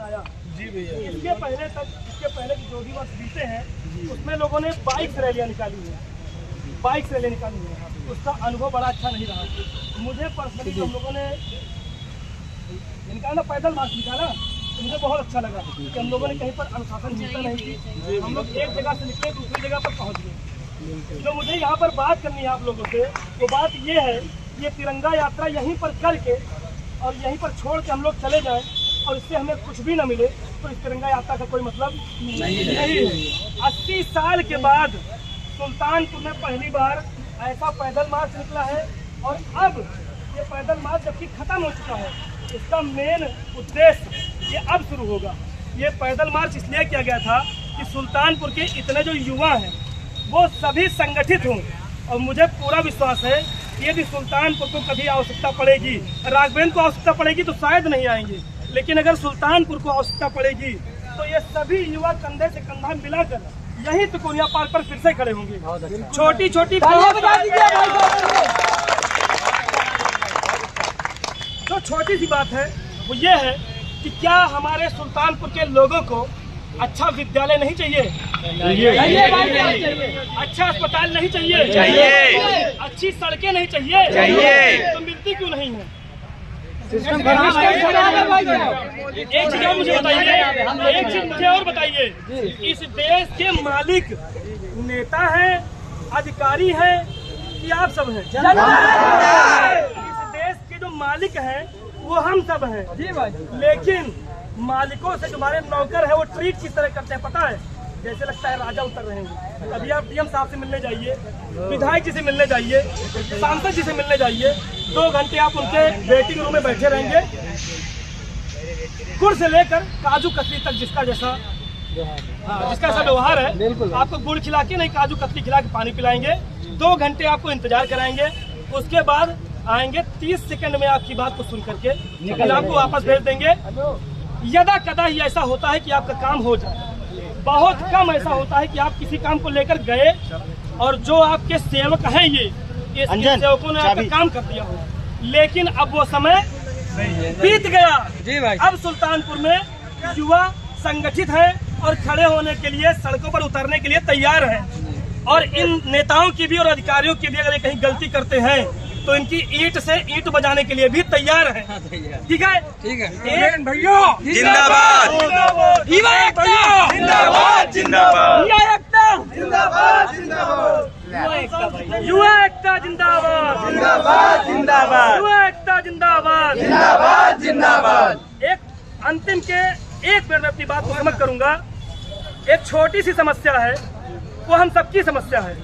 आया जी भैया, इसके पहले जो भी वर्ष बीते हैं उसमें लोगों ने बाइक से रैलियाँ निकाली है, उसका अनुभव बड़ा अच्छा नहीं रहा। मुझे पर्सनली हम लोगों ने निकाला, पैदल मार्च निकाला, तो मुझे बहुत अच्छा लगा कि हम लोगों ने कहीं पर अनुशासन चिंता नहीं की। हम लोग एक जगह से निकले दूसरी जगह पर पहुँच गए। जो मुझे यहाँ पर बात करनी है आप लोगों से, वो बात ये है, ये तिरंगा यात्रा यहीं पर करके और यहीं पर छोड़ के हम लोग चले जाएं और इससे हमें कुछ भी न मिले तो इस तिरंगा यात्रा का कोई मतलब नहीं है। 80 साल के बाद सुल्तानपुर में पहली बार ऐसा पैदल मार्च निकला है और अब ये पैदल मार्च जबकि खत्म हो चुका है, इसका मेन उद्देश्य ये अब शुरू होगा। ये पैदल मार्च इसलिए किया गया था कि सुल्तानपुर के इतने जो युवा हैं वो सभी संगठित हों और मुझे पूरा विश्वास है कि यदि सुल्तानपुर को कभी आवश्यकता पड़ेगी, राघवेंद्र को आवश्यकता पड़ेगी तो शायद नहीं आएंगे, लेकिन अगर सुल्तानपुर को आवश्यकता पड़ेगी तो ये सभी युवा कंधे से कंधा मिलाकर यही तिकोनिया पार्क पर फिर से खड़े होंगे। छोटी छोटी जो छोटी सी बात है वो ये है कि क्या हमारे सुल्तानपुर के लोगों को अच्छा विद्यालय नहीं चाहिए? अच्छा अस्पताल नहीं चाहिए? अच्छी सड़कें नहीं चाहिए? तो मिलती क्यों नहीं है? एक चीज और मुझे बताइए, इस देश के मालिक नेता हैं, अधिकारी हैं कि आप सब हैं? इस देश के जो मालिक हैं वो हम सब हैं, लेकिन मालिकों से जो हमारे नौकर है वो ट्रीट किस तरह करते हैं पता है? जैसे लगता है राजा उतर रहे हैं। अभी आप डीएम साहब से मिलने जाइए, विधायक जी से मिलने जाइए, सांसद जी से मिलने जाइए, 2 घंटे आप उनके वेटिंग रूम में बैठे रहेंगे, गुड़ से लेकर काजू कतली तक जिसका जैसा व्यवहार है, आपको गुड़ खिला के नहीं काजू कतली खिला के पानी पिलाएंगे, 2 घंटे आपको इंतजार कराएंगे, उसके बाद आएंगे 30 सेकंड में आपकी बात को सुन करके फिर आपको वापस भेज देंगे। यदा कदा ही ऐसा होता है कि आपका काम हो जाए, बहुत कम ऐसा होता है कि आप किसी काम को लेकर गए और जो आपके सेवक हैं ये सेवकों ने आपका काम कर दिया हो, लेकिन अब वो समय बीत गया जी भाई। अब सुल्तानपुर में युवा संगठित हैं और खड़े होने के लिए, सड़कों पर उतरने के लिए तैयार हैं और इन नेताओं की भी और अधिकारियों की भी अगर ये कहीं गलती करते हैं तो इनकी ईंट से ईंट बजाने के लिए भी तैयार है। ठीक है, ठीक है। भैया जिंदाबाद, युवा एकता जिंदाबाद, जिंदाबाद, युवा एकता जिंदाबाद, जिंदाबाद, जिंदाबाद, युवा एकता जिंदाबाद, जिंदाबाद, जिंदाबाद। एक अंतिम के 1 मिनट में अपनी बात को समाप्त करूंगा। एक छोटी सी समस्या है, वो हम सबकी समस्या है।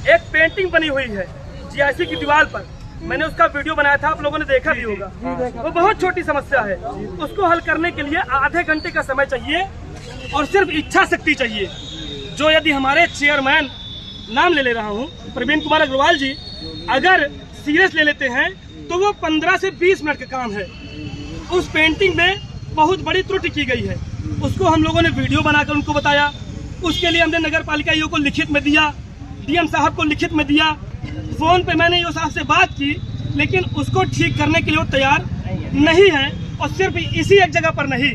एक पेंटिंग बनी हुई है जीआईसी की दीवार पर, मैंने उसका वीडियो बनाया था, आप लोगों ने देखा भी होगा। वो बहुत छोटी समस्या है, उसको हल करने के लिए आधे घंटे का समय चाहिए और सिर्फ इच्छा शक्ति चाहिए। जो यदि हमारे चेयरमैन, नाम ले रहा हूँ, प्रवीण कुमार अग्रवाल जी, अगर सीरियस ले लेते हैं तो वो 15 से 20 मिनट का काम है। उस पेंटिंग में बहुत बड़ी त्रुटि की गई है, उसको हम लोगों ने वीडियो बनाकर उनको बताया। उसके लिए हमने नगर पालिका ईओ को लिखित में दिया, डीएम साहब को लिखित में दिया, फोन पे मैंने ईओ साहब से बात की, लेकिन उसको ठीक करने के लिए वो तैयार नहीं है। और सिर्फ इसी एक जगह पर नहीं,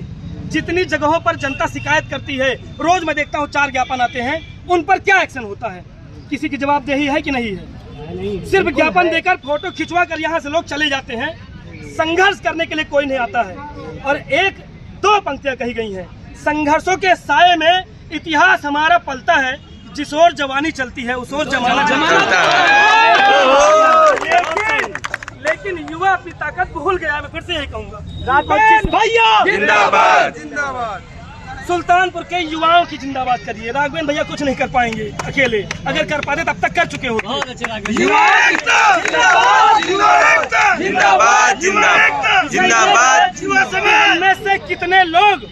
जितनी जगहों पर जनता शिकायत करती है, रोज मैं देखता हूँ 4 ज्ञापन आते हैं, उन पर क्या एक्शन होता है? किसी की जवाबदेही है कि नहीं है? सिर्फ ज्ञापन देकर फोटो खिंचवा कर यहाँ से लोग चले जाते हैं, संघर्ष करने के लिए कोई नहीं आता है। और 1-2 पंक्तियां कही गई हैं, संघर्षों के साये में इतिहास हमारा पलता है, जिस ओर जवानी चलती है उस ओर जमाना चलता है। लेकिन युवा अपनी ताकत भूल गया। मैं फिर से यही कहूँगा, भैया जिंदाबाद, जिंदाबाद, सुल्तानपुर के युवाओं की जिंदाबाद करिए। राघवेंद्र भैया कुछ नहीं कर पाएंगे अकेले, अगर कर पाते तब तक कर चुके हो। में से कितने लोग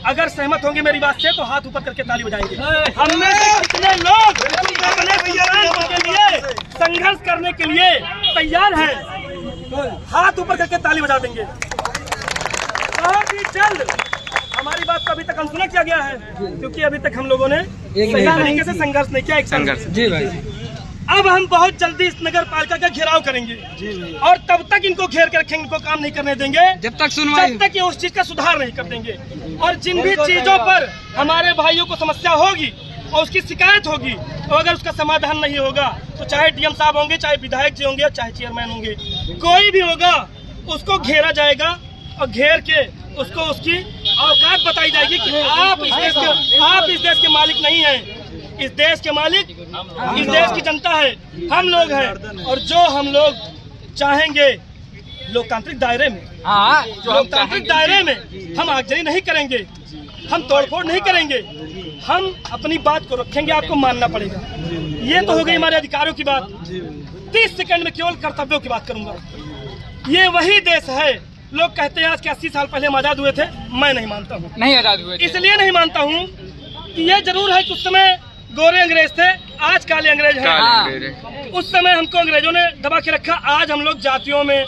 अगर सहमत होंगे मेरी बात से तो हाथ ऊपर करके ताली बजाएंगे। हम में से कितने लोग अपने सुल्तानपुर के लिए संघर्ष करने के लिए तैयार हैं? हाथ ऊपर करके ताली बजा देंगे। बहुत ही जल्द हमारी बात को अभी तक अनसुना किया गया है, क्योंकि अभी तक हम लोगों ने सही तरीके से संघर्ष नहीं किया। एक संघर्ष जी भाई, अब हम बहुत जल्दी इस नगर पालिका का घेराव करेंगे और तब तक इनको घेर के रखेंगे, इनको काम नहीं करने देंगे जब तक ये उस चीज का सुधार नहीं कर देंगे। और जिन भी चीजों पर हमारे भाइयों को समस्या होगी और उसकी शिकायत होगी और अगर उसका समाधान नहीं होगा तो चाहे डीएम साहब होंगे, चाहे विधायक जी होंगे, चाहे चेयरमैन होंगे, कोई भी होगा उसको घेरा जाएगा और घेर के उसको उसकी औकात बताई जाएगी कि आप इस देश के मालिक नहीं हैं। इस देश के मालिक इस देश की जनता है, हम लोग हैं। और जो हम लोग चाहेंगे लोकतांत्रिक दायरे में, लोकतांत्रिक दायरे में हम आगजनी नहीं करेंगे, हम तोड़फोड़ नहीं करेंगे, हम अपनी बात को रखेंगे, आपको मानना पड़ेगा। ये तो हो गई हमारे अधिकारों की बात। 30 सेकंड में केवल कर्तव्यों की बात करूंगा। ये वही देश है, लोग कहते हैं आज के 80 साल पहले हम आजाद हुए थे, मैं नहीं मानता हूँ। नहीं आजाद हुए थे। इसलिए नहीं मानता हूँ कि ये जरूर है कि उस समय गोरे अंग्रेज थे, आज काले अंग्रेज हैं। उस समय हमको अंग्रेजों ने दबा के रखा, आज हम लोग जातियों में,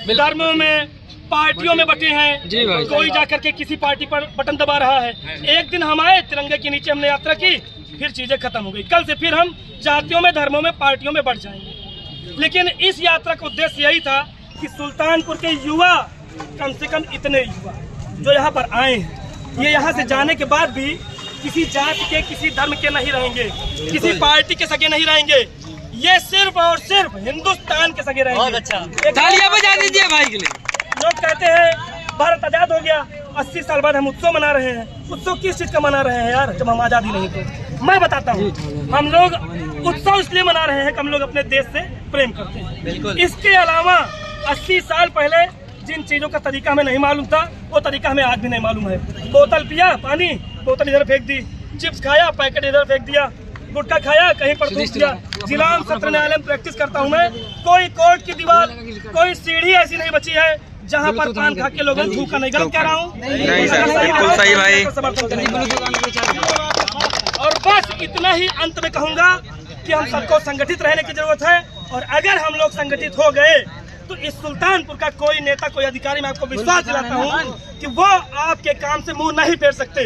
धर्मों में, पार्टियों में बटे हैं। कोई जाकर के किसी पार्टी पर बटन दबा रहा है। एक दिन हम आए, तिरंगे के नीचे हमने यात्रा की, फिर चीजें खत्म हो गई। कल से फिर हम जातियों में, धर्मों में, पार्टियों में बढ़ जाएंगे। लेकिन इस यात्रा का उद्देश्य यही था कि सुल्तानपुर के युवा, कम से कम इतने युवा जो यहाँ पर आए हैं, ये यहाँ से जाने के बाद भी किसी जाति के, किसी धर्म के नहीं रहेंगे, किसी पार्टी के सगे नहीं रहेंगे, ये सिर्फ और सिर्फ हिंदुस्तान के सगे रहेंगे। बहुत अच्छा, तालियां बजा दीजिए भाई के लिए। लोग कहते हैं भारत आजाद हो गया, 80 साल बाद हम उत्सव मना रहे हैं। उत्सव किस चीज का मना रहे हैं यार, जब हम आजादी नहीं थे? मैं बताता हूँ, हम लोग उत्सव इसलिए मना रहे हैं कि हम लोग अपने देश से प्रेम करते हैं। इसके अलावा 80 साल पहले जिन चीजों का तरीका हमें नहीं मालूम था, वो तरीका हमें आज भी नहीं मालूम है। बोतल पिया पानी, बोतल इधर फेंक दी, चिप्स खाया, पैकेट इधर फेंक दिया, गुटखा खाया, कहीं पर थूक दिया। जिला सत्र न्यायालय में प्रैक्टिस करता हूँ मैं, कोई कोर्ट की दीवार, कोई सीढ़ी ऐसी नहीं बची है जहाँ पर पान खा के लोगों ने थूका नहीं। गलत कह रहा हूँ? बिल्कुल सही भाई। और बस इतना ही अंत में कहूँगा कि हम सबको संगठित रहने की जरूरत है। और अगर हम लोग संगठित हो गए तो इस सुल्तानपुर का कोई नेता, कोई अधिकारी, मैं आपको विश्वास दिलाता हूँ कि वो आपके काम से मुंह नहीं फेर सकते।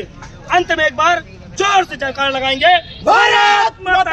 अंत में एक बार जोर से जयकार लगाएंगे, भारत माता।